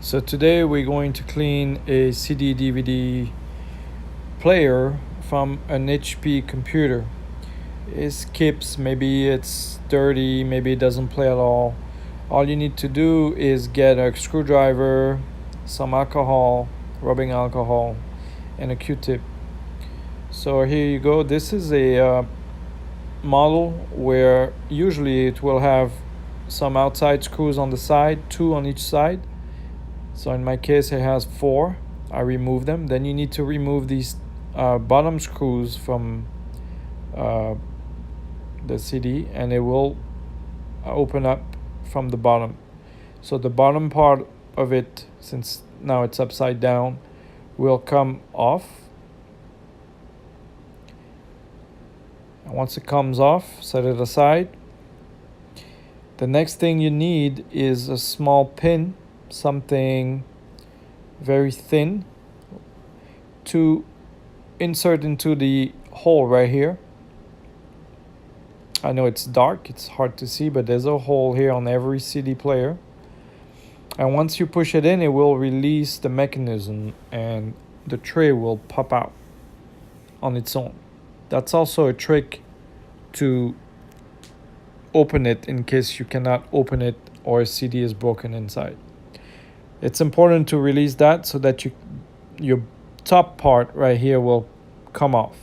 So today we're going to clean a CD DVD player from an HP computer. It skips, maybe it's dirty, maybe it doesn't play at all. All you need to do is get a screwdriver, some alcohol, rubbing alcohol, and a Q-tip. So here you go. This is a model where usually it will have some outside screws on the side, 2 on each side. So in my case it has 4. I remove them. Then you need to remove these bottom screws from the CD, and it will open up from the bottom. So the bottom part of it, since now it's upside down, will come off. And once it comes off, set it aside. The next thing you need is a small pin, something very thin, to insert into the hole right here. I know it's dark, it's hard to see, but there's a hole here on every CD player. And once you push it in, it will release the mechanism and the tray will pop out on its own. That's also a trick to open it in case you cannot open it or a CD is broken inside. It's important to release that so that your top part right here will come off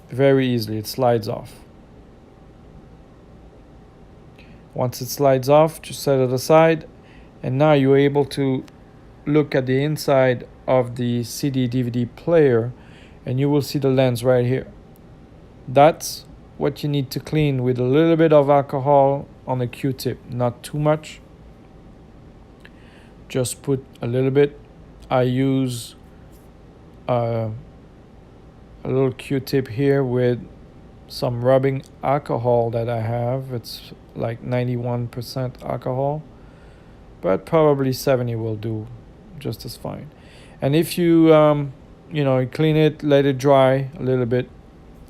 very easily. It slides off. Once it slides off, just set it aside, and now you're able to look at the inside of the CD DVD player, and you will see the lens right here. That's what you need to clean with a little bit of alcohol on a Q-tip, not too much. Just put a little bit. I use a little Q-tip here with some rubbing alcohol that I have. It's like 91% alcohol, but probably 70 will do just as fine. And if you clean it, let it dry a little bit,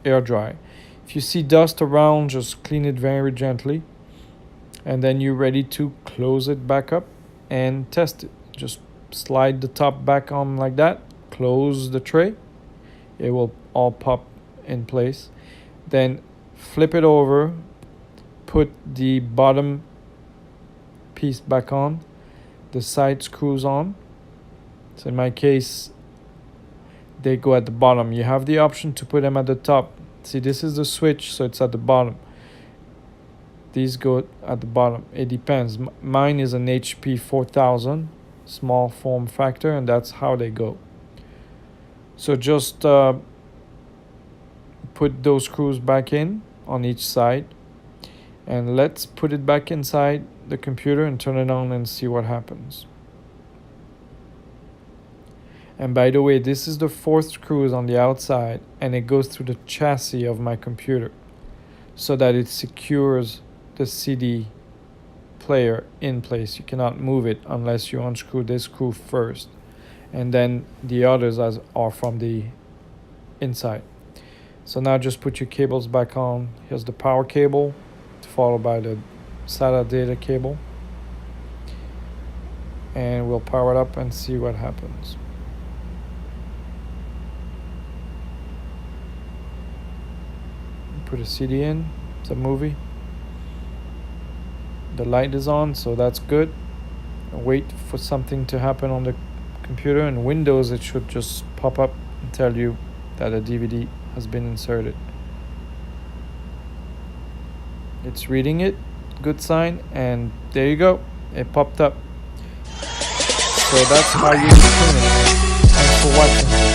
air dry. If you see dust around, just clean it very gently, and then you're ready to close it back up and test it. Just slide the top back on like that, close the tray, it will all pop in place. Then flip it over, put the bottom piece back on, the side screws on. So in my case, they go at the bottom. You have the option to put them at the top. See, this is the switch, so it's at the bottom. These go at the bottom. It depends. Mine is an HP 4000, small form factor, and that's how they go. So just put those screws back in on each side, and let's put it back inside the computer and turn it on and see what happens. And by the way, this is the 4th screws on the outside, and it goes through the chassis of my computer so that it secures the CD player in place. You cannot move it unless you unscrew this screw first, and then the others are from the inside. So now just put your cables back on. Here's the power cable, followed by the SATA data cable, and we'll power it up and see what happens. Put a CD in, it's a movie. The light is on, so that's good. Wait for something to happen on the computer. In Windows, it should just pop up and tell you that a DVD has been inserted. It's reading it, good sign, and there you go, it popped up. So that's how you clean it. Thanks for watching.